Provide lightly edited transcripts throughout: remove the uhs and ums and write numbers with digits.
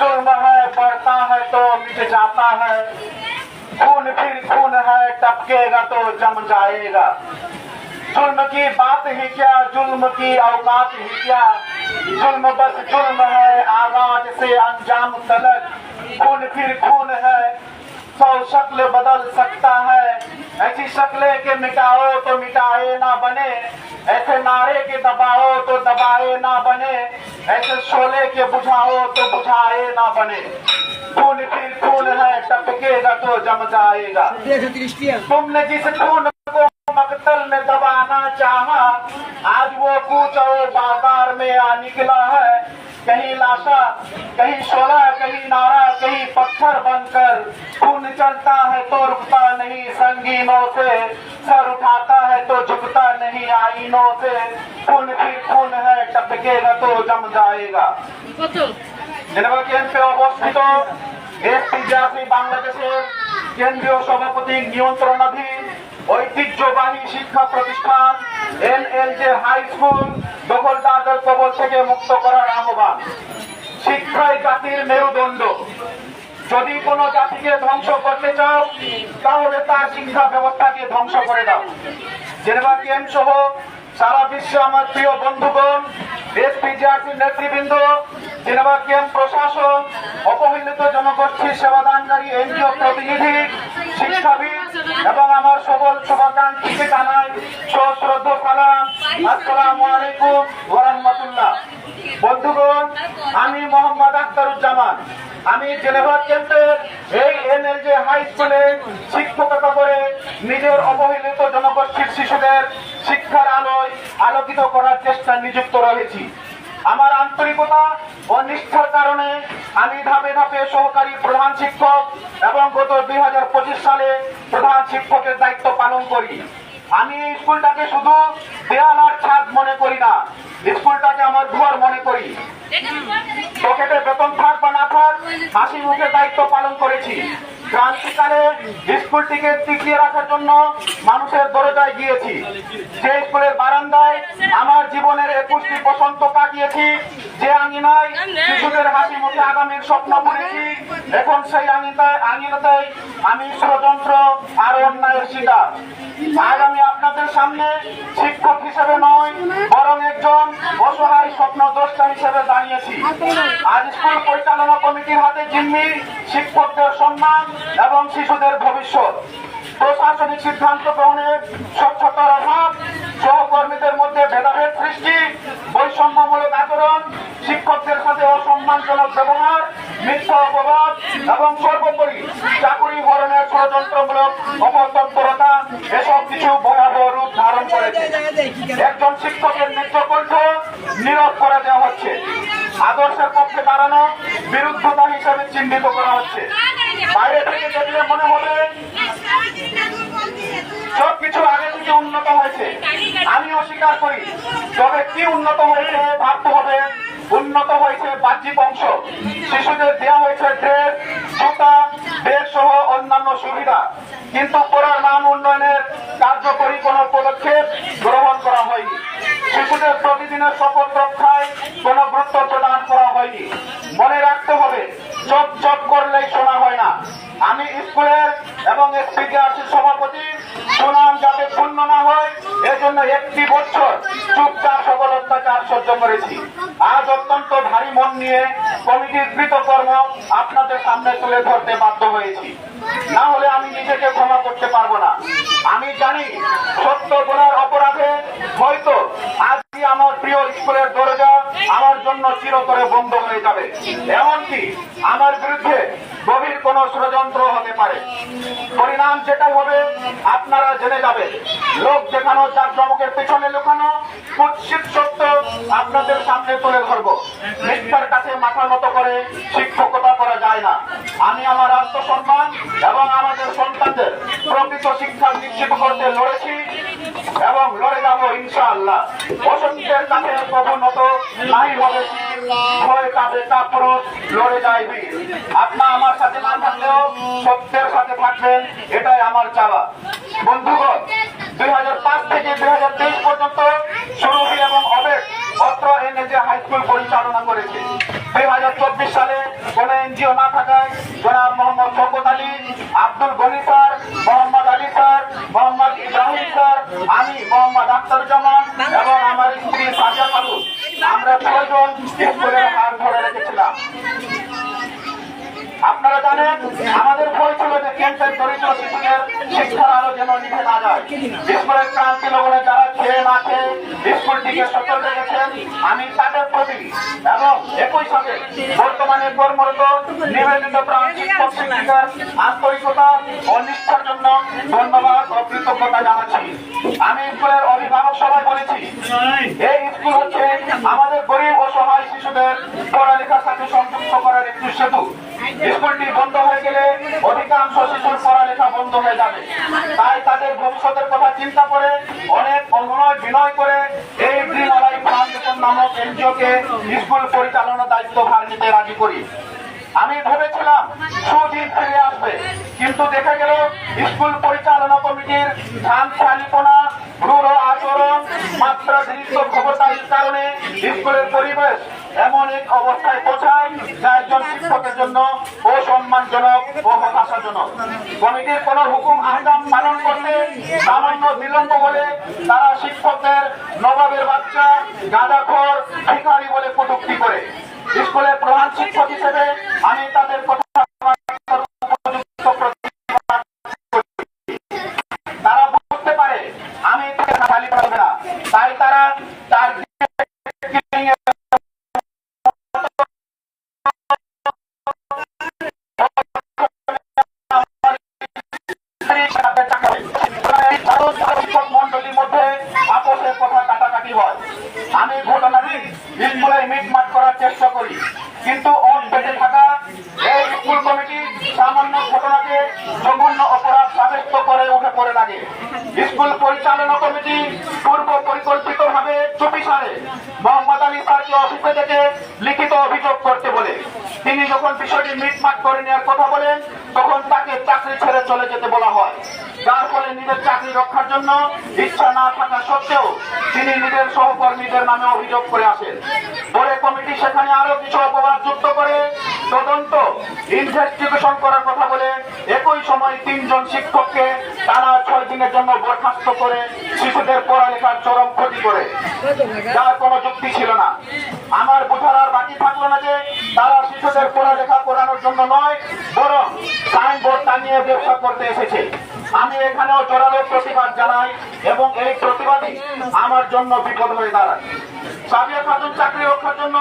जुल्म है बढ़ता है तो मिट जाता है, खून फिर खून है टपकेगा तो जम जाएगा। जुल्म की बात ही क्या, जुल्म की औकात ही क्या, जुल्म बस जुल्म है आगाज से अंजाम तलक। खून फिर खून है, 100 शक्ल बदल सकता है, ऐसी शक्लें के मिटाओ तो मिटाए ना बने, ऐसे नारे के दबाओ तो दबाए ना बने, ऐसे शोले के बुझाओ तो बुझाए ना बने। खून फिर खून है टपकेगा तो जम जाएगा। तुमने जिस खून को मकतल में दबाना चाहा, आज वो कूचा बाजार में आ निकला है। कहीं लाशा, कहीं शोला, कहीं नारा, कहीं पत्थर बनकर। खून चलता है तो रुकता नहीं संगीनों से, सर उठाता है तो झुकता नहीं आईनों से। खून फिर खून है टपकेगा तो जम जाएगा। জেনেভা ক্যাম্পে অবস্থিত এসপিজিআরসি বাংলাদেশের কেন্দ্রীয় সভাপতির নিয়ন্ত্রণাধীন ঐতিহ্যবাহী শিক্ষা প্রতিষ্ঠান এনএলজে হাই স্কুল দখলদারদের কবল থেকে মুক্ত করার আহ্বান। শিক্ষাই জাতির মেরুদণ্ড। যদি কোনো জাতিকে ধ্বংস করতে চাও তাহলে তার শিক্ষা ব্যবস্থাকে ধ্বংস করে দাও। জেনেভা ক্যাম্প সহ সারা বিশ্বে আমার প্রিয় বন্ধুগণ, এসপিজিআরসি নেতৃবৃন্দ, জেনেভা ক্যাম্প প্রশাসন, অবহেলিত জনগোষ্ঠীর সেবাদানকারী এনজিও প্রতিনিধি, শিক্ষাবিদ এবং আমার সকল শুভাকাঙ্ক্ষীকে জানাই সশ্রদ্ধ সালাম। আসসালামু আলাইকুম ওয়া রাহমাতুল্লাহ। বন্ধুগণ, আমি মোহাম্মদ আখতারুজ্জামান। আমি জেনেভা ক্যাম্পের এই এনএলজে হাই স্কুলে শিক্ষকতা করে নিজের অবহেলিত জনগোষ্ঠীর শিশুদের শিক্ষার আলোয় আলোকিত করার চেষ্টায় নিযুক্ত রয়েছি। আমার আন্তরিকতা ও নিষ্ঠার কারণে আমি ধাপে ধাপে সহকারী প্রধান শিক্ষক এবং গত 2025 সালে প্রধান শিক্ষকের দায়িত্ব পালন করি। আমি এই স্কুলটাকে শুধু দেয়াল আর ছাদ মনে করি না, স্কুলটাকে আমার ঘর মনে করি। পকেটে বেতন থাক বা না থাক, হাসি মুখে দায়িত্ব পালন করেছি। ক্রান্তিকালে স্কুলটিকে টিকিয়ে রাখার জন্য মানুষের দরজায় গিয়েছি। যে স্কুলের বারান্দায় আমার জীবনের 21টি বসন্ত কাটিয়েছি, যে আঙিনায় শিশুদের হাসি মুখে আগামীর স্বপ্ন বুনেছি, এখন সেই আঙিনাতেই আমি ষড়যন্ত্র আর অন্যায়ের শিকার। আজ আমি আপনাদের সামনে শিক্ষক হিসেবে নয়, বরং একজন অসহায় স্বপ্নদ্রষ্টা হিসেবে দাঁড়িয়েছি। আজ স্কুল পরিচালনা কমিটির হাতে জিম্মি শিক্ষকদের সম্মান এবং শিশুদের ভবিষ্যৎ। প্রশাসনিক সিদ্ধান্ত গ্রহণে স্বচ্ছতার অভাব, সহকর্মীদের মধ্যে ভেদাভেদ সৃষ্টি, বৈষম্যমূলক আচরণ, শিক্ষকদের সাথে অসম্মানজনক ব্যবহার, মিথ্যা অপবাদ এবং সর্বোপরি চাকুরি হরণের ষড়যন্ত্রমূলক অপতৎপরতা, এসব কিছু ভয়াবহ রূপ ধারণ করেছে। একজন শিক্ষকের নেতৃত্ব নীরব করে দেওয়া হচ্ছে, আদর্শের পক্ষে দাঁড়ানো বিরুদ্ধতা হিসেবে চিহ্নিত করা হচ্ছে। বাইরে থেকে দেখলে মনে হবে সবকিছু আগে থেকে উন্নত হয়েছে, আমিও স্বীকার করি। তবে কি উন্নত হয়েছে ভাবতে হবে। উন্নত হয়েছে বাহ্যিক অংশ, শিশুদের দেওয়া হয়েছে ড্রেস, জুতা, ব্যাগ সহ অন্যান্য সুবিধা, কিন্তু পড়ার মান উন্নয়নের কার্যকরী কোনো পদক্ষেপ গ্রহণ করা হয়নি। শিশুদের প্রতিদিনের শপথ রক্ষায় কোনো গুরুত্ব প্রদান করা হয়নি। মনে রাখতে হবে, চপ চপ করলেই শোনা হয় না। আমি স্কুলের এবং এসপিজিআরসির সভাপতি, সুনাম যাতে ক্ষুণ্ণ না হয় এজন্য 1 বছর চুপচাপ সকল অত্যাচার সহ্য করেছি। আজ অত্যন্ত ভারী মন নিয়ে কমিটির কৃতকর্ম আপনাদের সামনে তুলে ধরতে বাধ্য হয়েছি, না হলে আমি নিজেকে ক্ষমা করতে পারবো না। আমি জানি সত্য বলার অপরাধে হয়তো আজকে আমার প্রিয় স্কুলের দরজা আমার জন্য চিরতরে বন্ধ হয়ে যাবে, এমনকি আমার বিরুদ্ধে গভীর কোন ষড়যন্ত্র হতে পারে। পরিণাম যেটাই হবে আপনারা জেনে যাবেন। লোক দেখানো, জাঁকজমকের পেছনে লুকানো কুৎসিত সত্য আপনাদের সামনে তুলে ধরব। মিথ্যার কাছে মাথা নত করে শিক্ষকতা করা যায় না। আমি আমার আত্মসম্মান এবং আমাদের সন্তানদের প্রকৃত শিক্ষা নিশ্চিত করতে লড়েছি এবং লড়ে যাবো ইনশাআল্লাহ। অসত্যের কাছে প্রভু নত নাই হবে, ভয় কাঁপে কাপুরুষ, লড়ে যায় বীর। আপনার আমার সাথে না থাকলেও সত্যের সাথে থাকবেন, এটাই আমার চাওয়া। বন্ধুগণ, 2005 থেকে 2023 পর্যন্ত সুরভি এবং অবেদ অত্র এনএলজে হাই স্কুল পরিচালনা করেছে। 2024 সালে কোন এনজিও না থাকায় জনাব Mohammad Shawkat Ali, Abdul Gani sir, Mohammad Ali sir, Mohammad Ibrahim sir, আমি মোহাম্মদ আখতারুজ্জামান এবং আমার স্ত্রী সাজিয়া খাতুন, আমরা 6 জন স্কুলের হাত ধরে রেখেছিলাম। আপনারা জানেন আমাদের ভয় ছিল যে ক্যান্সার দরিদ্র শিশুদের শিক্ষার আলো যেন নিভে না যায়। স্কুলের ক্রান্তি লগ্নে যারা খেয়ে না খেয়ে স্কুলটিকে সচল রেখেছেন, আমি তাদের প্রতি এবং একই সাথে বর্তমানে কর্মরত নিবেদিত প্রাণ শিক্ষক শিক্ষিকার আন্তরিকতা ও নিষ্ঠার জন্য ধন্যবাদ ও কৃতজ্ঞতা জানাচ্ছি। আমি স্কুলের অভিভাবক সবাই বলেছি, এই স্কুল হচ্ছে আমাদের গরিব ও সহায় শিশুদের পড়ালেখার সাথে সংযুক্ত করার একটি সেতু। স্কুলটি বন্ধ হয়ে গেলে অধিকাংশ শিশুর পড়ালেখা বন্ধ হয়ে যাবে। তাই তাদের ভবিষ্যতের কথা চিন্তা করে অনেক অনুনয় বিনয় করে এই ড্রিম লাইফ ফাউন্ডেশন নামক এনজিওকে স্কুল পরিচালনার দায়িত্ব ভার নিতে রাজি করি। আমি ভেবেছিলাম সুদিন ফিরে আসবে, কিন্তু দেখা গেল স্কুল পরিচালনা কমিটির ধানখালিপনা, রূঢ় আচরণ, মাত্রাতিরিক্ত খবরদারির কারণে স্কুলের পরিবেশ এমন এক অবস্থায় পৌঁছায় যা একজন শিক্ষকের জন্য অসম্মানজনক ও হতাশাজনক। কমিটির কোন হুকুম আহকাম পালন করতে সামান্য বিলম্ব হলে তারা শিক্ষকদের নবাবের বাচ্চা, গাঁজাখোর, ভিখারি বলে কটূক্তি করে। স্কুলের প্রধান শিক্ষক হিসেবে আমি তাদের কথা তারা বুঝতে পারে আমি খালি পারবে না, তাই তারা তার মন্ডলীর মধ্যে আপোষের কথা কাটাকাটি হয়। আমি ঘটনাটি স্কুলে মিটমাট করার চেষ্টা করি, কিন্তু বেঁচে থাকা এই স্কুল কমিটি সামান্য ঘটনাকে জঘন্য অপরাধ সাব্যস্ত করে উঠে পড়ে লাগে। স্কুল পরিচালনা কমিটি পূর্ব পরিকল্পিত ভাবে চুপিসারে মোহাম্মদ আলী স্যারকে অফিসে থেকে লিখিত অভিযোগ করতে বলে। তিনি যখন বিষয়টি মিটমাট করে নেওয়ার কথা বলেন, তখন তাকে চাকরি ছেড়ে চলে যেতে বলা হয়, যার ফলে নিজের চাকরি রক্ষার জন্য ইচ্ছা না থাকা সত্ত্বেও তিনি নিজের সহকর্মীদের নামে অভিযোগ করে আসেন। পরে কমিটি সেখানে আরো কিছু অপবাদ যুক্ত করে তদন্ত ইনভেস্টিগেশন করার কথা বলে একই সময় 3 জন শিক্ষককে টানা 6 দিনের জন্য বরখাস্ত করে শিশুদের পড়ালেখার চরম ক্ষতি করে, যার কোনো যুক্তি ছিল না। আমার বোঝার আর বাকি থাকলো না যে তারা শিশুদের পড়ালেখা করানোর জন্য নয়, বরং সাইনবোর্ড টানিয়ে ব্যবসা করতে এসেছে। আমি এখানেও জোরালো প্রতিবাদ জানাই এবং এই প্রতিবাদই আমার জন্য বিপদ হয়ে দাঁড়ায়। সাজিয়া খাতুন চাকরি রক্ষার জন্য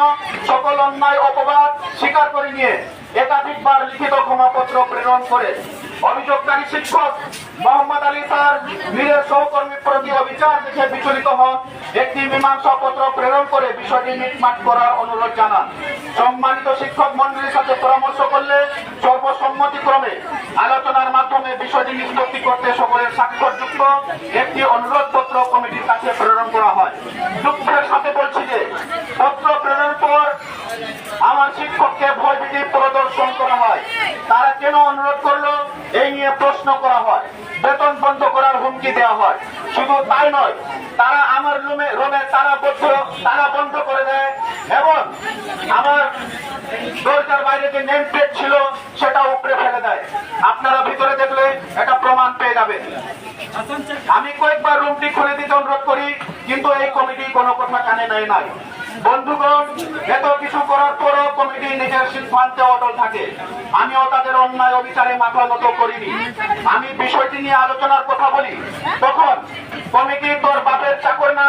সকল অন্যায় অপবাদ স্বীকার করে নিয়ে একাধিকবার লিখিত ক্ষমাপত্র প্রেরণ করে অভিযোগকারী শিক্ষক মোহাম্মদ আলী স্যার নিজের সহকর্মীর প্রতি অবিচার দেখে বিচলিত হন, একটি মীমাংসা পত্র প্রেরণ করে বিষয়টি মিটমাট করার অনুরোধ জানান। সম্মানিত শিক্ষক মন্ডলীর সাথে পরামর্শ করলে সর্বসম্মতিক্রমে আলোচনার মাধ্যমে বিষয়টি নিষ্পত্তি করতে সকলের স্বাক্ষরযুক্ত একটি অনুরোধ পত্র কমিটির কাছে প্রেরণ করা হয়। দুঃখের সাথে বলছি যে পত্র প্রেরণের পর আমার শিক্ষককে ভয়ভীতি প্রদর্শন করা হয়। তারা কেন অনুরোধ করলো এই নিয়ে প্রশ্ন করা হয়, বেতন বন্ধ করার হুমকি দেওয়া হয়। শুধু তাই নয়, তারা আমার রুমে তারা বন্ধ করে দেয় এবং আমার দরজার বাইরে যে নেম প্লেট ছিল সেটা উপরে ফেলে দেয়। আপনারা ভিতরে দেখলে এটা প্রমাণ পেয়ে যাবেন। আমি কয়েকবার রুমটি খুলে দিতে অনুরোধ করি, কিন্তু এই কমিটি কোনো কথা কানে নেয় নাই। বন্ধুগণ, এত কিছু করার পরও কমিটি নিজের সিদ্ধান্তে অটল থাকে। আমিও তাদের অন্যায় অবিচারে মাথা নত করিনি। আমি বিষয়টি নিয়ে আলোচনার কথা বলি, তখন কমিটি তোর বাপের চাকর না,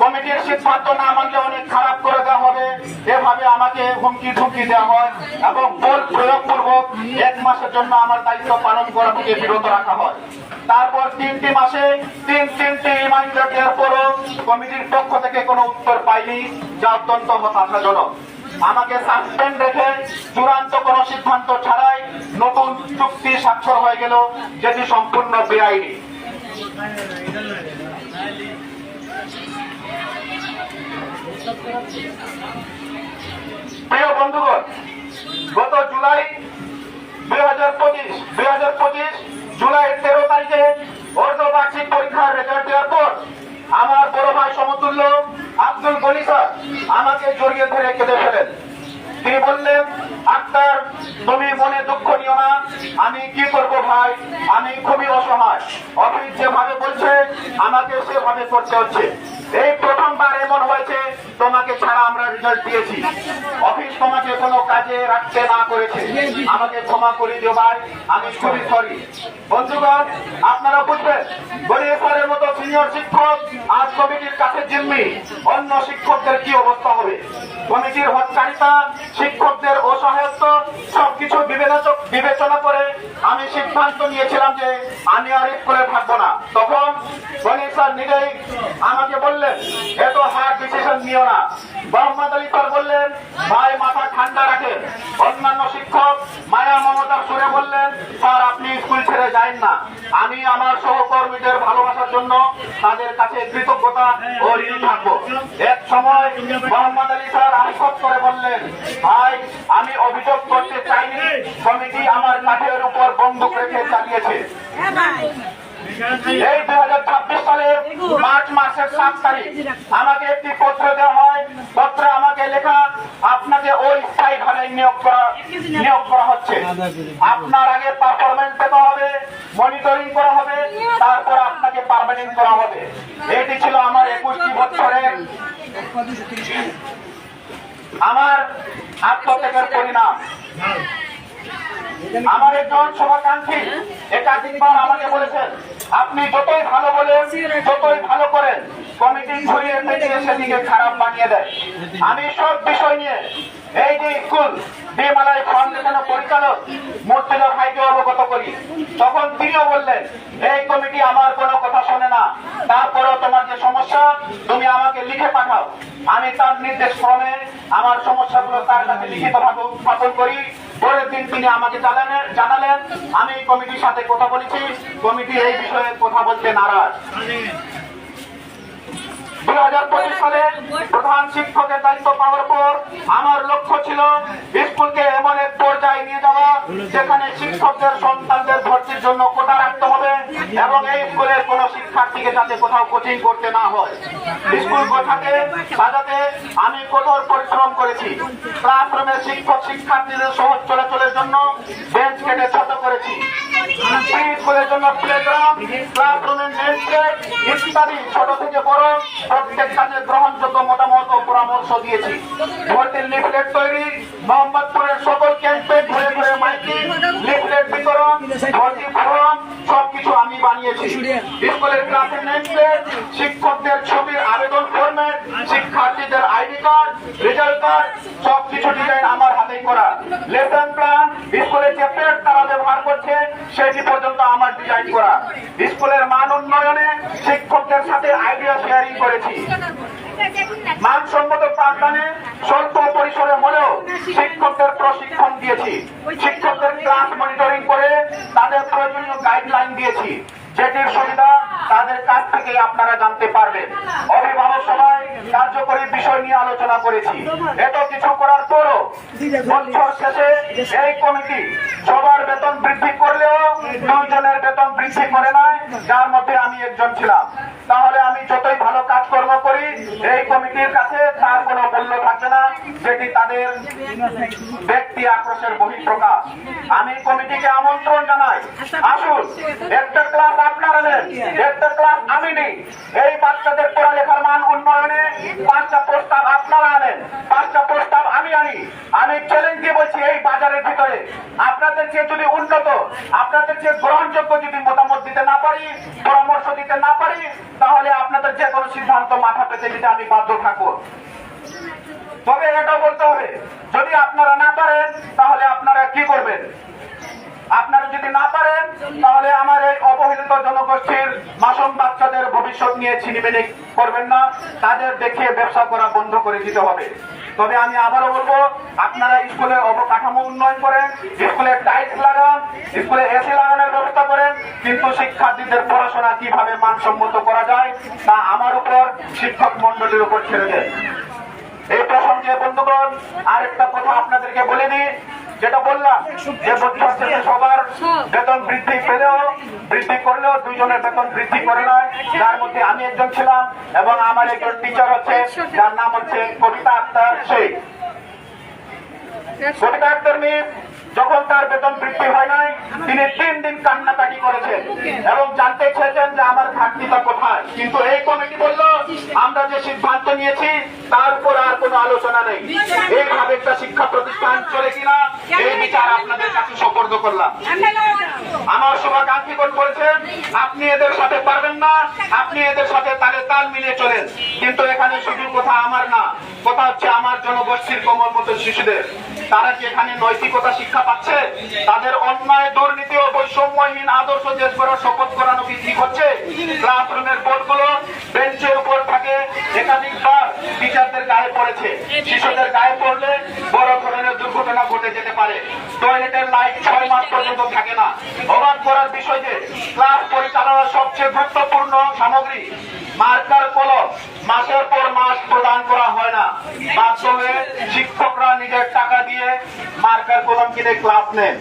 কমিটির সিদ্ধান্ত না মানলে অনেক খারাপ করে দেওয়া হবে, এভাবে আমাকে হুমকি ধুমকি দেওয়া হয় এবং বল প্রয়োগপূর্বক 1 মাসের জন্য আমার দায়িত্ব পালন করা থেকে বিরত রাখা হয়। তারপর 3টি মাসে 3টি রিমাইন্ডার দেওয়ার পরও কমিটির পক্ষ থেকে কোনো উত্তর পাইনি, যা অত্যন্ত হতাশাজনক। আমাকে সাসপেন্ড রেখে চূড়ান্ত কোনো সিদ্ধান্ত ছাড়াই নতুন চুক্তি স্বাক্ষর হয়ে গেল, যেটি সম্পূর্ণ বেআইনি। প্রিয় বন্ধুগণ, গত জুলাই 2025 জুলাইয়ের 13 তারিখে অর্ধবার্ষিক পরীক্ষার রেজাল্ট দেওয়ার পর আমার বড় ভাই সমতুল্য আব্দুল গনি স্যার আমাকে জড়িয়ে ধরে কেঁদে ফেলেন। তিনি বললেন, আক্তার তুমি মনে দুঃখ নিও না, আমি কি করব ভাই, আমি খুবই অসহায়, অফিস যেভাবে বলছে আমাকে সেভাবে করতে হচ্ছে। এই প্রথমবার এমন হয়েছে তোমাকে ছাড়া আমরা রেজাল্ট দিয়েছি, অফিস তোমাকে কোনো কাজে রাখতে না করেছে, আমাকে ক্ষমা করে দিও ভাই, আমি খুবই সরি। বন্ধুগণ, আপনারা বুঝবেন গরিবের মতো সিনিয়র শিক্ষক আজ কমিটির কাছে জিম্মি, অন্য শিক্ষকদের কি অবস্থা হবে। কমিটির হটকারিতা, শিক্ষকদের অসহায়ত্ব সবকিছু বিবেচনা করে আমি সিদ্ধান্ত নিয়েছিলাম যে আমি আর স্কুলে থাকবো না। তখন গণেশ স্যার নিজেই আমাকে বললেন, এত হার্ড ডিসিশন নিও না। মোহাম্মদ আলী স্যার বললেন, ভাই মাথা ঠান্ডা রাখেন। অন্যান্য শিক্ষক মায়া মমতার সুরে বললেন, স্যার আপনি স্কুল ছেড়ে যান না, আমি আমার সহকর্মীদের ভালোবাসার জন্য তাদের কাছে কৃতজ্ঞতা ও ঋণী থাকবো। এক সময় মোহাম্মদ আলী স্যার আশ্বস্ত করে বললেন, ভাই আমি অভিযোগ করতে চাইনি, কমিটি আমার কাঠের উপর বন্দুক রেখে চালিয়েছে। এই 2026 সালের মার্চ মাসের 7 তারিখ আমাকে একটি পত্র দেওয়া হয়। পত্রে আমাকে লেখা, আপনাকে অস্থায়ী ভাবে নিয়োগ করা হচ্ছে, আপনার আগে পারফরমেন্স পেতে হবে, মনিটরিং করা হবে, তারপর আপনাকে পার্মানেন্ট করা হবে। এটি ছিল আমার 21টি বছরের আমার আত্মত্যাগের পরিণাম। আমার একজন শুভাকাঙ্ক্ষী একাধিকবার আমাকে বলেছেন, আপনি যতই ভালো বলেন, যতই ভালো করেন, কমিটি ঘুরিয়ে পেঁচিয়ে সেদিকে খারাপ বানিয়ে দেয়। আমি সব বিষয় নিয়ে এই যে স্কুল বিমালাই ফাউন্ডেশনের পরিচালক মুর্তজা ভাইকে অবগত করি। তখন তিনিও বললেন, এই কমিটি আমার কোনো কথা শোনে না, তারপরেও তোমার যে সমস্যা তুমি আমাকে লিখে পাঠাও। আমি তার নির্দেশ ক্রমে আমার সমস্যাগুলো তার কাছে লিখিতভাবে উত্থাপন করি। পরের দিন তিনি আমাকে জানালেন, আমি কমিটির সাথে কথা বলেছি, কমিটি এই বিষয়ে কথা বলতে নারাজ। 2025 সালে প্রধান শিক্ষকের দায়িত্ব পাওয়ার পর আমার লক্ষ্য ছিল স্কুলকে এমন এক পর্যায়ে নিয়ে যাওয়া যেখানে শিক্ষকদের সন্তানদের ভর্তির জন্য কোটা রাখতে হবে এবং এই স্কুলের কোন শিক্ষার্থীকে যাতে কোথাও কোচিং করতে না হয়। স্কুল কোঠাকে সাজাতে আমি কঠোর পরিশ্রম করেছি। ক্লাসরুমের শিক্ষক শিক্ষার্থীদের সহজ চলাচলের জন্য বেঞ্চ কেটে ছোট করেছি। স্কুলের জন্য প্লেগ্রাউন্ড, ক্লাসরুমের নেম প্লেট ইত্যাদি ছোট থেকে বড় প্রত্যেক কাজে গ্রহণযোগ্য মতামত ও পরামর্শ দিয়েছি। ভর্তির লিফলেট তৈরি, মোহাম্মদপুরের সকল ক্যাম্পে ঘুরে ঘুরে মাইকিং, লিফলেট বিতরণ, ভর্তি ফর্ম সবকিছু আমি বানিয়েছি। স্কুলের ক্লাসের নেম প্লেট, শিক্ষকদের ছবির আবেদন ফরম্যাট, শিক্ষার্থীদের আইডি কার্ড, রেজাল্ট কার্ড সবকিছু ডিজাইন আমার হাতেই করা। লেসন প্ল্যান, স্কুলের যে প্যাড তারা ব্যবহার করছে সেটি পর্যন্ত আমার ডিজাইন করা। স্কুলের মান উন্নয়নে শিক্ষকদের সাথে আইডিয়া শেয়ারিং করেছি। মানসম্মত পাঠদানে স্বল্প পরিসরে হলেও শিক্ষকদের প্রশিক্ষণ দিয়েছি। শিক্ষকদের ক্লাস মনিটরিং করে তাদের প্রয়োজনীয় গাইডলাইন দিয়েছি, যেটির সুবিধা তাদের কাছ থেকে আপনারা জানতে পারবেন। অভিভাবক সভায় কার্যকরী বিষয় নিয়ে আলোচনা করেছি। এত কিছু করার পরও বছর শেষে এই কমিটি সবার বেতন বৃদ্ধি করলেও 2 জনের বেতন বৃদ্ধি করে নাই, যার মধ্যে আমি একজন ছিলাম। তাহলে আমি যতই ভালো কাজকর্ম করি এই কমিটির কাছে তার কোনো মূল্য থাকবে না, যেটি তাদের ব্যক্তি আক্রোশের বহিঃপ্রকাশ। আমি কমিটিকে আমন্ত্রণ জানাই, আসুন একটা ক্লাস আপনারা নেন, একটা ক্লাস আমি নিই। এই বাচ্চাদের পড়ালেখার মান উন্নয়নে 5টা প্রস্তাব আপনারা আনেন, 5টা প্রস্তাব আমি আনি। আমি চ্যালেঞ্জ দিয়ে বলছি, এই বাজারের ভিতরে আপনাদের চেয়ে যদি উন্নত, আপনাদের চেয়ে গ্রহণযোগ্য যদি মতামত দিতে না পারি, পরামর্শ দিতে না পারি, তাহলে আপনাদের যে কোনো সিদ্ধান্ত মাথা পেতে নিতে আমি বাধ্য থাকবো। তবে এটা বলতে হবে, যদি আপনারা না পারেন তাহলে আপনারা কি করবেন? আপনারা যদি না পারেন তাহলে আমার এই অবহেলিত জনগোষ্ঠীর মাসুম বাচ্চাদের ভবিষ্যৎ নিয়ে ছিনিমিনি করবেন না, তাদের দেখিয়ে ব্যবসা করা বন্ধ করে দিতে হবে। তবে আমি আবারও বলবো, আপনারা স্কুলের অবকাঠামো উন্নয়ন করেন, স্কুলে টাইলস লাগান, স্কুলে এসি লাগানোর ব্যবস্থা করেন, কিন্তু শিক্ষার্থীদের পড়াশোনা কিভাবে মানসম্মত করা যায় তা আমার উপর, শিক্ষক মন্ডলীর উপর ছেড়ে দেন। এই প্রসঙ্গে বন্ধুগণ আরেকটা কথা আপনাদেরকে বলে দিই, যেটা বললাম যে বছর শেষে সবার বেতন বৃদ্ধি করলেও 2 জনের বেতন বৃদ্ধি করে নয়, যার মধ্যে আমি একজন ছিলাম এবং আমার একজন টিচার হচ্ছে, যার নাম হচ্ছে কবিতা আক্তার শেখ। কবিতা আক্তার মির যখন তার বেতন বৃদ্ধি হয় নাই, তিনি 3 দিন কান্নাকাটি করেছেন এবং জানতে চেয়েছেন যে আমার ঘাটতিটা কোথায়। কিন্তু এই কমিটি বলল, আমরা যে সিদ্ধান্ত নিয়েছি তার উপর আর কোনো আলোচনা নেই। এইভাবে একটা শিক্ষা প্রতিষ্ঠান চলে কিনা, এই বিচার আপনাদের কাছে সুপর্দ করলাম। আমার শুভাকাঙ্ক্ষীগণ বলছেন, আপনি এদের সাথে পারবেন না, আপনি এদের সাথে তালে তাল মিলিয়ে চলেন। কিন্তু এখানে শুধু কথা আমার না, কথা হচ্ছে আমার জনগোষ্ঠীর কোমল মতো শিশুদের। তারা কি এখানে নৈতিকতা শিক্ষা পাচ্ছে? তাদের অন্যায়, দুর্নীতি ও বৈষম্যহীন আদর্শ দেশ গড়ার শপথ করানো কি ঠিক হচ্ছে? ক্লাসরুমের বোর্ডগুলো বেঞ্চের উপর থাকে, একাধিকবার টিচারদের গায়ে পড়েছে। শিশুদের গায়ে পড়লে বড় ধরনের দুর্ঘটনা ঘটে যেতে পারে। টয়লেটের লাইট 6 মাস পর্যন্ত থাকে না। অবাক করার বিষয় যে ক্লাস পরিচালনার সবচেয়ে গুরুত্বপূর্ণ সামগ্রী মার্কার কলম মাসের পর মাস প্রদান করা হয় না। বাস্তবে শিক্ষকরা নিজের টাকা দিয়ে মার্কার কলম কিনে ক্লাস নেন।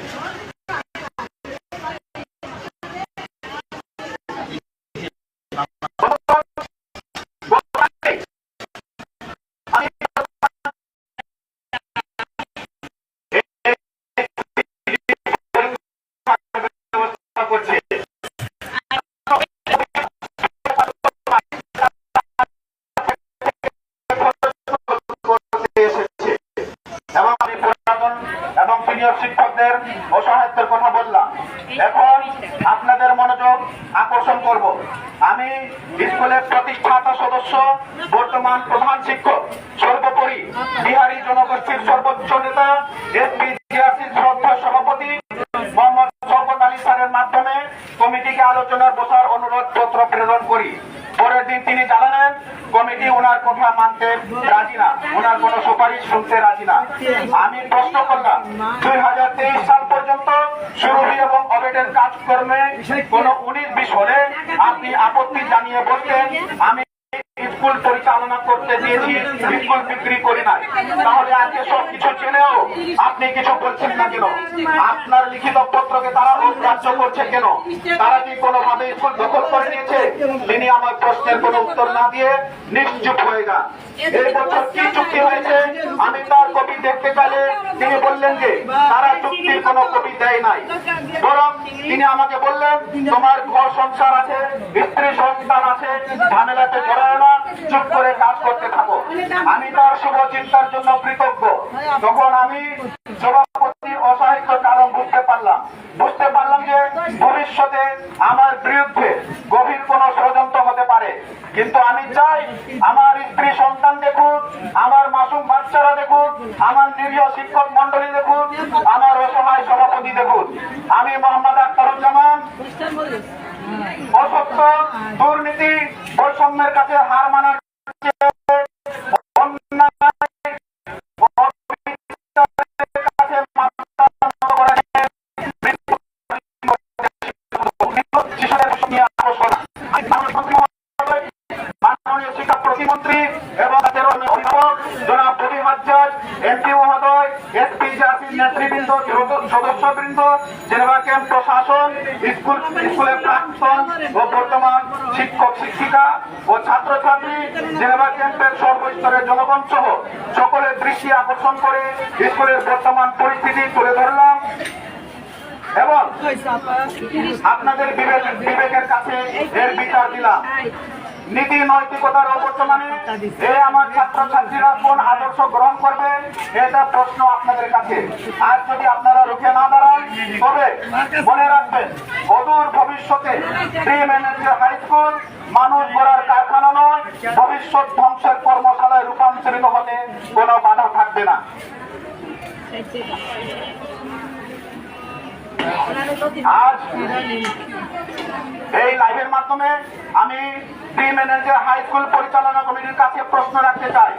শিক্ষকদের অসহায়তার কথা বললাম। এখন আপনাদের মনোযোগ আকর্ষণ করব। আমি স্কুলের প্রতিষ্ঠাতা সদস্য, বর্তমান প্রধান শিক্ষক, সর্বোপরি বিহারী জনগোষ্ঠীর সর্বোচ্চ নেতা এসপিজিআরসির শ্রদ্ধা সভাপতি মোহাম্মদ শওকত আলী স্যারের মাধ্যমে কমিটিকে আলোচনার বসার অনুরোধ পত্র প্রেরণ করি। পরের দিন তিনি জানালেন কমিটি ওনার কথা মানতে রাজি না, ওনার কোন সুপারিশ শুনতে রাজি না। আমি প্রশ্ন করলাম, 2023 সাল পর্যন্ত সুরভি এবং অবেটের কাজকর্মে কোন 19-20 হলে আপনি আপত্তি জানিয়ে বলতেন আমি স্কুল পরিচালনা করতে দিয়েছি, স্কুল বিক্রি করি নাই। তাহলে আজকে সবকিছু জেনেও আপনি কিছু বলছেন না কেন? আপনার লিখিত পত্রকে তারা অগ্রাহ্য করছে কেন? তারা কি কোনোভাবে স্কুল দখল করে নিয়েছে? তিনি আমার প্রশ্নের কোনো উত্তর না দিয়ে নিশ্চুপ হয়ে যান। এই বছর কি চুক্তি হয়েছে আমি তার কপি দেখতে পেলে তিনি বললেন যে তারা চুক্তির কোনো কপি দেয় নাই, বরং তিনি আমাকে বললেন তোমার ঘর সংসার আছে, স্ত্রী সন্তান আছে, ঝামেলাতে জড়ায় না, চুপ করে কাজ করতে থাকো। আমি তার শুভ চিন্তার জন্য কৃতজ্ঞ। তখন আমি সভাপতির অসহায়তার কারণ বুঝতে পারলাম যে ভবিষ্যতে আমার বিরুদ্ধে গভীর কোন ষড়যন্ত্র হতে পারে। কিন্তু আমি চাই আমার স্ত্রী সন্তান দেখুক, আমার মাসুম বাচ্চারা দেখুক, আমার নিরীহ শিক্ষক মন্ডলী দেখুক, আমার অসহায় সভাপতি দেখুক। আমি মোহাম্মদ আখতারুজ্জামান অসত্য, দুর্নীতি, বৈষম্যের কাছে হার মানার শিক্ষা প্রতিমন্ত্রী এবং অভিভাবক জনাব এমপি মহোদয়, এসপিজিআরসির নেতৃবৃন্দ, সদস্যবৃন্দ, জেনেভা ক্যাম্প প্রশাসন, স্কুলের প্রাক্তন ও বর্তমান শিক্ষক শিক্ষিকা ও ছাত্রছাত্রী, জেনেভা ক্যাম্পের সর্বস্তরের জনগণ সহ সকলের দৃষ্টি আকর্ষণ করে স্কুলের বর্তমান পরিস্থিতি তুলে ধরলাম এবং আপনাদের বিবেকের কাছে এর বিচার দিলাম। নীতি নৈতিকতার অবর্তমানে আমার ছাত্রছাত্রীরা কোন আদর্শ গ্রহণ করবে, এটা প্রশ্ন আপনাদের কাছে। আর যদি আপনারা রুখে না দাঁড়ান তবে মনে রাখবেন অদূর ভবিষ্যতে প্রি ম্যানেজার হাই স্কুল মানুষ গড়ার কারখানা নয়, ভবিষ্যৎ ধ্বংসের কর্মশালায় রূপান্তরিত হতে কোনো বাধা থাকবে না। আজ এই লাইভের মাধ্যমে আমি প্রি ম্যানেজার হাই স্কুল পরিচালনা কমিটির কাছে প্রশ্ন রাখতে চাই,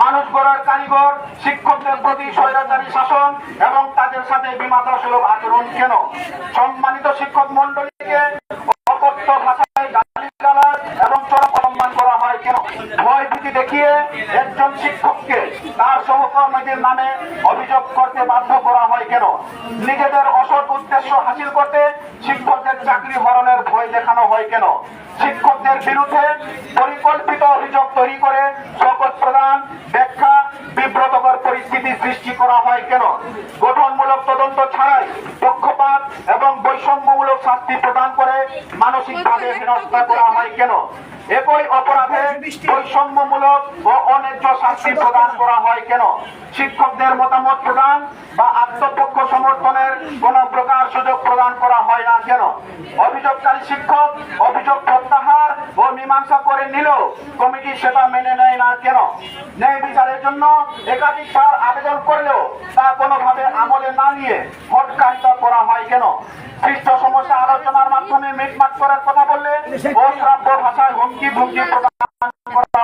মানুষ গড়ার কারিগর শিক্ষকদের প্রতি স্বৈরাচারী শাসন এবং তাদের সাথে বিমাতাসুলভ আচরণ কেন? সম্মানিত শিক্ষক মন্ডলীকে অকথ্য ভাষায় গালিগালাজ এবং চরম অপমান করা হয় কেন? ভয় ভীতি দেখিয়ে একজন শিক্ষককে তার সহকর্মীদের নামে অভিযোগ করতে বাধ্য করা হয় কেন? নিজেদের অসৎ উদ্দেশ্য হাসিল করতে শিক্ষকদের চাকরি হরণের ভয় দেখানো হয় কেন? শিক্ষকদের বিরুদ্ধে পরিকল্পিত অভিযোগ তৈরি করে শপথ প্রদান, ব্যাখ্যা, বিব্রতকর পরিস্থিতি পরিস্থিতি সৃষ্টি করা হয় কেন? গঠনমূলক তদন্ত ছাড়াই পক্ষপাত এবং বৈষম্যমূলক শাস্তি প্রদান করে মানসিকভাবে হেনস্থা করা হয় কেন? একই অপরাধে বৈষম্যমূলক ও অন্যায্য শাস্তি প্রদান করা হয় কেন? শিক্ষকদের মতামত প্রদান বা আত্মপক্ষ সমর্থনের কোন প্রকার সুযোগ প্রদান করা হয় না কেন? অভিযোগকারী শিক্ষক অভিযোগ প্রত্যাহার ও মীমাংসা করে নিলেও কমিটি সেটা মেনে নেয় না কেন? ন্যায় বিচারের জন্য একাধিকবার আবেদন করলেও তা কোনোভাবে আমলে না নিয়ে হটকারিতা করা হয় কেন? সৃষ্ট সমস্যা আলোচনার মাধ্যমে মিটমাট করার কথা বললে অশ্রাব্য ভাষায় হুমকি ধুমকি প্রদান করা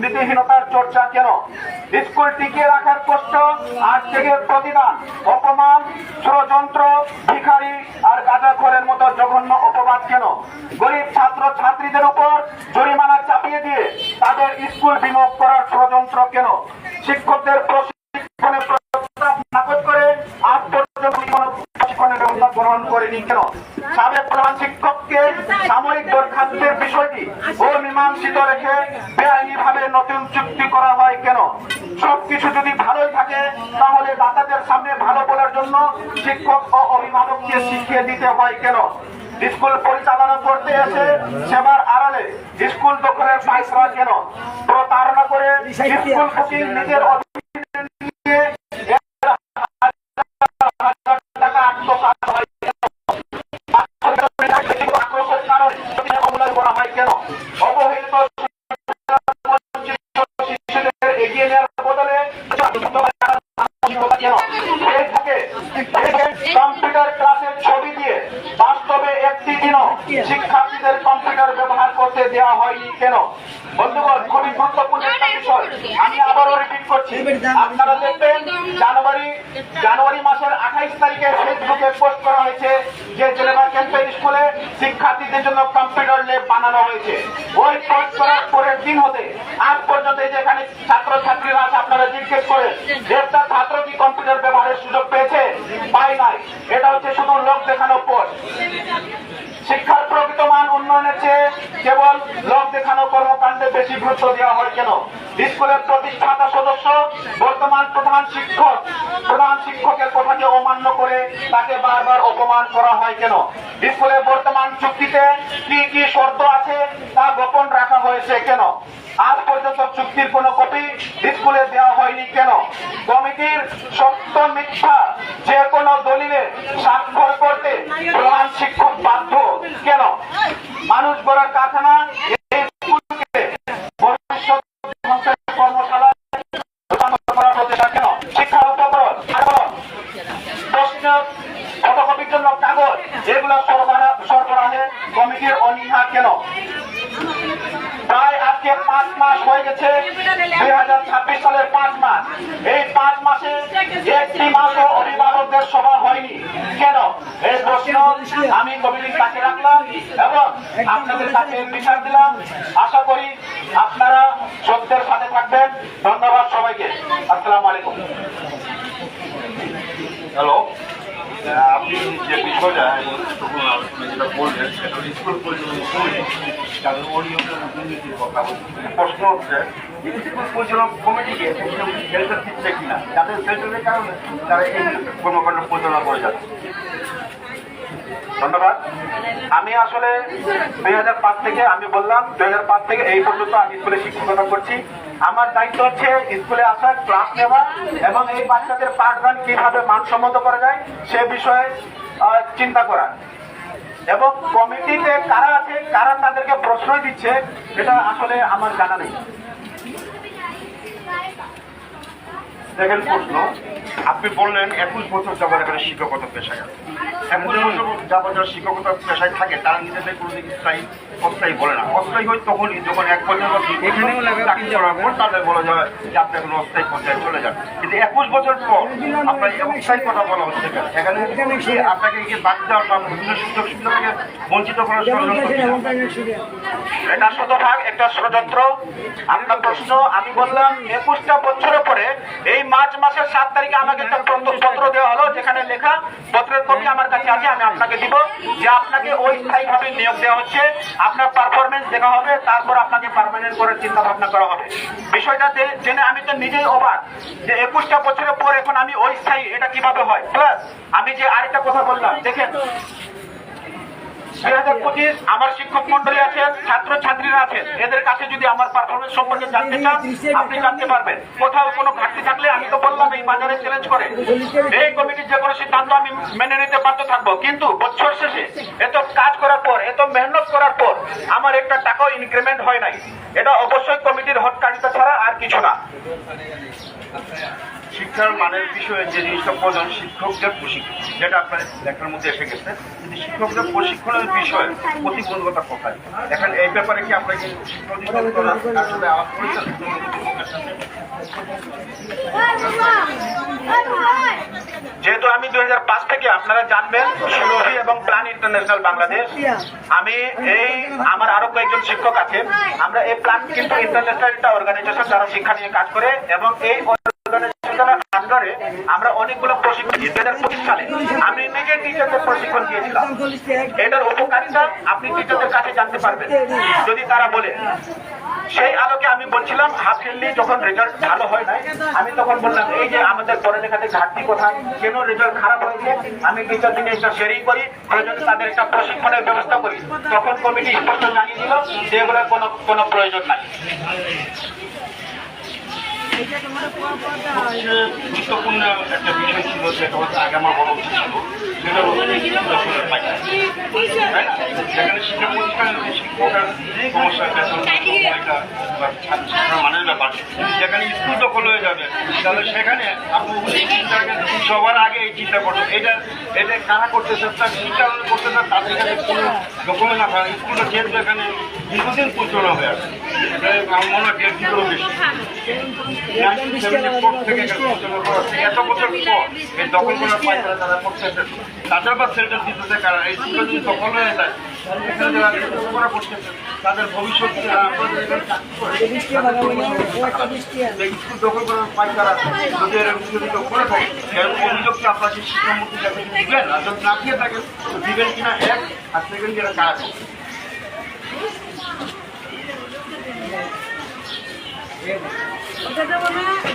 নীতিহীনতার চর্চা কেন? স্কুল টিকিয়ে রাখার কষ্ট আজ থেকে প্রতিদান, অপমান, ষড়যন্ত্র, ভিখারি আর গাঁজাখোরের মতো জঘন্য অপবাদ কেন? গরিব ছাত্র ছাত্রীদের উপর জরিমানা চাপিয়ে দিয়ে তাদের স্কুল বিমুখ করার ষড়যন্ত্র কেন? শিক্ষকদের প্রশিক্ষণে প্রস্তাব নাকচ করে আজ পর্যন্ত কোনো প্রশিক্ষণের ব্যবস্থা গ্রহণ করেনি কেন? সাবেক প্রধান শিক্ষককে সাময়িক বরখাস্তের বিষয়টি অমীমাংসিত রেখে বেআইনিভাবে নতুন চুক্তি করা হয় কেন? সবকিছু যদি ভালোই থাকে তাহলে দাতাদের সামনে ভালো বলার জন্য শিক্ষক ও অভিভাবককে শিখিয়ে দিতে হয় কেন? স্কুল পরিচালনা করতে এসে সেবার আড়ালে স্কুল দখলের ফাইসলা কেন? প্রতারণা করে স্কুল বুকিং নিজের অধীনে নিয়ে টাকা আত্মসাৎ হয় করা হয় কেন? অবহেলিত শিশুদের এগিয়ে নেওয়ার বদলে কম্পিউটার ক্লাসের ছবি দিয়ে বাস্তবে একটি দিনও শিক্ষার্থীদের কম্পিউটার ব্যবহার করতে দেওয়া হয়নি কেন? বন্ধুগণ, খুবই গুরুত্বপূর্ণ একটা বিষয় আমি আবারও রিপিট করছি। আপনারা দেখবেন জানুয়ারি মাসের 28 তারিখে ফেসবুকে পোস্ট করা হয়েছে যে জেলেমা ক্যাম্পের স্কুলে শিক্ষার্থীদের জন্য কম্পিউটার ল্যাব বানানো হয়েছে। ওই পোস্ট করার পরের দিন হতে আজ পর্যন্ত যেখানে ছাত্রছাত্রীরা আছে আপনারা জিজ্ঞেস করেন একটা ছাত্র কি কম্পিউটার ব্যবহারের সুযোগ পেয়েছে? পায় নাই। এটা হচ্ছে শুধু লোক দেখানো পোস্ট। শিক্ষার প্রকৃত মান উন্নয়নের চেয়ে কেবল লোক দেখানো কর্মকাণ্ডে বেশি গুরুত্ব দেওয়া হয় কেন? স্কুলের প্রতিষ্ঠাতা সদস্য বর্তমান প্রধান শিক্ষকের কথাকে অমান্য করে তাকে বারবার অপমান করা হয় কেন? স্কুলের বর্তমান চুক্তিতে কি কি শর্ত আছে তা গোপন রাখা হয়েছে কেন? আজ পর্যন্ত চুক্তির কোনো কপি স্কুলে দেওয়া হয়নি কেন? কমিটির সত্য মিথ্যা যে কোনো দলিলে স্বাক্ষর করতে প্রধান শিক্ষক বাধ্য কেন? মানুষ গড়ার কারখানা এই স্কুলকে ভবিষ্যৎ কর্মশালায় করার প্রচেষ্টা কেন? শিক্ষা উপকরণ, প্রশ্ন, ফটোকপির জন্য কাগজ এগুলো সরবরাহে কমিটির অনীহা কেন? প্রায় আজকে 5 মাস হয়ে গেছে, 2026 সালের 5 মাস। এই 5 মাসে একটি মাসও অভিভাবকদের সভা হয়নি কেন? এই প্রশ্ন আমি কমিটির কাছে রাখলাম এবং আপনাদের কাছে বিচার দিলাম। আশা করি আপনারা সত্যের সাথে থাকবেন। ধন্যবাদ সবাইকে। আসসালামু আলাইকুম। হ্যালো, আপনি যে বিষয়টা যেটা বললেন সেটা স্কুল দুর্নীতির কথা প্রশ্ন হচ্ছে স্কুল পরিচালক কমিটিকে সেন্টার দিচ্ছে কিনা, যাদের সেন্টারের কারণে তারা এই কর্মকাণ্ড পরিচালনা করে যাচ্ছে। ধন্যবাদ। আমি আসলে 2005 থেকে আমি বললাম 2005 থেকে এই পর্যন্ত আমি স্কুলে শিক্ষকতা করছি। আমার দায়িত্ব হচ্ছে স্কুলে আসা, ক্লাস নেওয়া এবং এই বাচ্চাদের পাঠদান কিভাবে মানসম্মত করা যায় সে বিষয়ে চিন্তা করা। এবং কমিটিতে কারা আছে, কারা তাদেরকে প্রশ্রয় দিচ্ছে এটা আসলে আমার জানা নেই। দেখেন প্রশ্ন, আপনি বললেন 21 বছর যাবত এখানে শিক্ষকতা পেশায় আছে। 21 বছর যাবত যারা শিক্ষকতা পেশায় থাকে তারা নিজেদের কোনোদিন স্থায়ী অস্থায়ী বলে না। অস্থায়ী হয় তখনই যখন 1 বছর বা 2 বছর চাকরি করার পর তাদের বলা যায় যে আপনি এখন অস্থায়ী পর্যায়ে চলে যান। কিন্তু 21 বছর পর আপনার এই অস্থায়ী কথা বলা হচ্ছে কেন? এখানে কি আপনাকে কি বাদ দেওয়ার বা বিভিন্ন সুযোগ সুবিধা থেকে বঞ্চিত করার ষড়যন্ত্র কিনা? এটা শতভাগ একটা ষড়যন্ত্র। আপনার প্রশ্ন, আমি বললাম 21টা বছরের পরে এই মার্চ মাসের 7 তারিখে আমাকে একটা পত্র দেওয়া হলো, যেখানে লেখা, পত্রের কপি আমার কাছে আছে, আমি আপনাকে দিব, যে আপনাকে ওই স্থায়ীভাবে নিয়োগ দেওয়া হচ্ছে, আপনার পারফরমেন্স দেখা হবে, তারপর আপনাকে পার্মানেন্ট করার চিন্তা ভাবনা করা হবে। বিষয়টা জেনে আমি তো নিজেই অবাক যে 21টা বছরের পর এখন আমি ওই স্থায়ী, এটা কিভাবে হয়। প্লাস আমি যে আরেকটা কথা বললাম, দেখেন 2025 আমার শিক্ষক মন্ডলী আছেন, ছাত্র ছাত্রীরা আছেন, এদের কাছে যদি আমার পারফরমেন্স সম্পর্কে জানতে চান আপনি জানতে পারবেন। কোথাও কোনো ঘাটতি থাকলে আমি তো বললাম এই বাজারে চ্যালেঞ্জ করে এই কমিটির যে কোনো সিদ্ধান্ত আমি মেনে নিতে বাধ্য থাকবো। কিন্তু বছর শেষে এত কাজ করার পর, এত মেহনত করার পর আমার একটা টাকাও ইনক্রিমেন্ট হয় নাই। এটা অবশ্যই কমিটির হটকারিতা ছাড়া আর কিছু না। শিক্ষার মানের বিষয়ে যে জিনিসটা প্রধান, শিক্ষকদের প্রশিক্ষণ, যেটা আপনার লেখার মধ্যে এসে গেছে, কিন্তু শিক্ষকদের প্রশিক্ষণের বিষয়ে প্রতিবন্ধকতা কোথায়? এখন এই ব্যাপারে কি আপনাকে শিক্ষক আসলে আলাপ করেছেন? যেহেতু আমি 2005 থেকে, আপনারা জানবেন, সুরভি এবং প্ল্যান ইন্টারন্যাশনাল বাংলাদেশ, আমি এই আমার আরো কয়েকজন শিক্ষক আছেন, আমরা এই প্ল্যান কিন্তু ইন্টারন্যাশনাল একটা অর্গানাইজেশন যারা শিক্ষা নিয়ে কাজ করে, এবং এই অর্গানাইজেশনের আন্ডারে আমরা অনেকগুলো প্রশিক্ষণ দিই। 2025 সালে আমি নিজে টিচারদের প্রশিক্ষণ দিয়েছিলাম। এটার উপকারিতা আপনি টিচারদের কাছে জানতে পারবেন যদি তারা বলে। সেই আলোকে আমি বলছিলাম, হাফ ইয়ারলি যখন রেজাল্ট ভালো হয় না, আমি তখন বললাম এই যে আমাদের পড়ালেখাতে ঘাটতি কোথায়, কেন রেজাল্ট খারাপ হয়েছে, আমি টিচারদের নিয়ে একটা শেয়ারিং করি, প্রয়োজনে তাদের একটা প্রশিক্ষণের ব্যবস্থা করি। তখন কমিটি স্পষ্ট জানিয়ে দিল যে এগুলোর কোনো প্রয়োজন নাই। গুরুত্বপূর্ণ একটা বিষয় ছিল, যেটা হচ্ছে আগে আমার বলা উচিত ছিল, সেটা যেখানে শিক্ষা প্রতিষ্ঠানের শিক্ষকের সমস্যা, শিক্ষার মানের ব্যাপার, যেখানে স্কুল দখল হয়ে যাবে, তাহলে সেখানে আপনি সবার আগে এই চিন্তা করছেন, এটা কারা করতেছে, তার শিক্ষা করতেছে, তাদের কাছে কোনো ডকুমেন্ট না থাকে। স্কুলটা যেহেতু এখানে দীর্ঘদিন পরিচালনা হয়ে আছে, আমার মনে হয় 1.5 বেশি, এত বছর পর এই দখল করার পায়তারা তারা করতেছে, তাদের বা সেন্টার দিতেছে কারণ এই স্কুল যদি দখল হয়ে যায়, এখানে যারা লেখাপড়া করতেছে তাদের ভবিষ্যৎ স্কুল দখল করার পায়তারা যদি এরকম যদি করে থাকে, এরকম অভিযোগকে আপনার যে শিক্ষামন্ত্রীর কাছে দিবেন, আর যদি না দিয়ে থাকেন দিবেন কিনা, এক আর সেকেন্ড যেটা কাজ।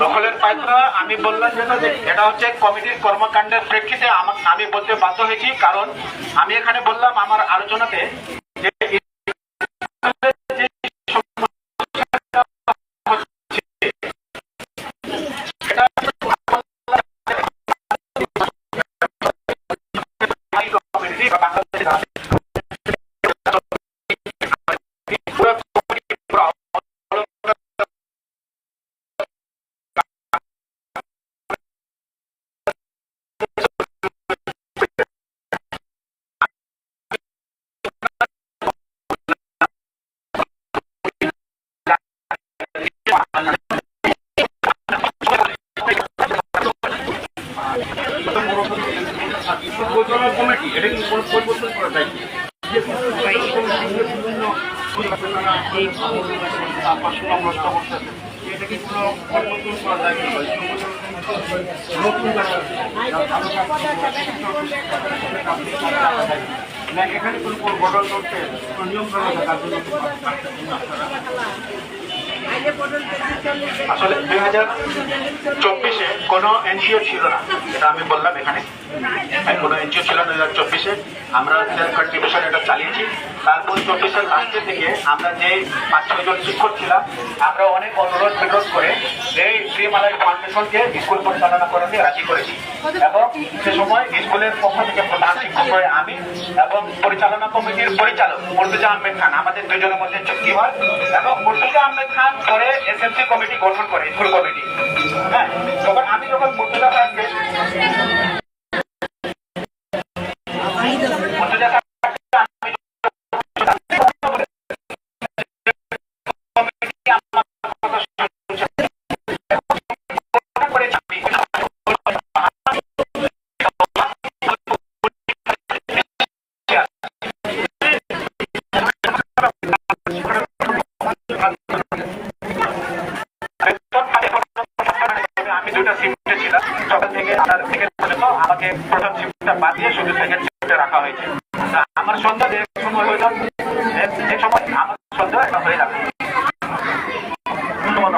দখলের পায়তারা আমি বললাম যেটা, এটা হচ্ছে কমিটির কর্মকাণ্ডের প্রেক্ষিতে আমি বলতে বাধ্য হয়েছি, কারণ আমি এখানে বললাম আমার আলোচনাতে যে কমিটি এটা কিন্তু কোনো পরিবর্তন করা যায় এটা কি কোনো পরিবর্তন করা যায় না? এখানে কোনো গঠন করতে নিয়ম করা থাকার জন্য আসলে 2024-এ কোনো এনজিও ছিল না, এটা আমি বললাম এখানে। কোনো এনজিও ছিল 2024-এ, আমরা সেলফ কন্ট্রিবিউশন এটা চালিয়েছি। তারপর 24-এর লাস্টের দিকে আমরা যে 5-6 জন শিক্ষক ছিলাম, আমরা অনেক অনুরোধ বিরোধ করে এই শ্রীমালাই ফাউন্ডেশনকে স্কুল পরিচালনা করতে রাজি করেছি। এবং সে সময় স্কুলের পক্ষ থেকে প্রধান শিক্ষক হয়ে আমি এবং পরিচালনা কমিটির পরিচালক মুর্তজা আহমেদ খান, আমাদের দুজনের মধ্যে চুক্তি হয়। এবং মুর্তজা আহমেদ খান পরে এসএমসি কমিটি গঠন করে, স্কুল কমিটি। হ্যাঁ, তখন আমি যখন মুর্তজা সাহেবকে আমি দুইটা শিফটে ছিলাম, সকাল থেকে পর্যন্ত আমাকে প্রথম শিফটটা বাদ দিয়ে শুধু সেকেন্ড শিফটে রাখা হয়েছে। আমার সন্ধ্যা যে সময় হয়ে যাবে, যে সময় আমার সন্ধ্যা একটা হয়ে যাবে। ধন্যবাদ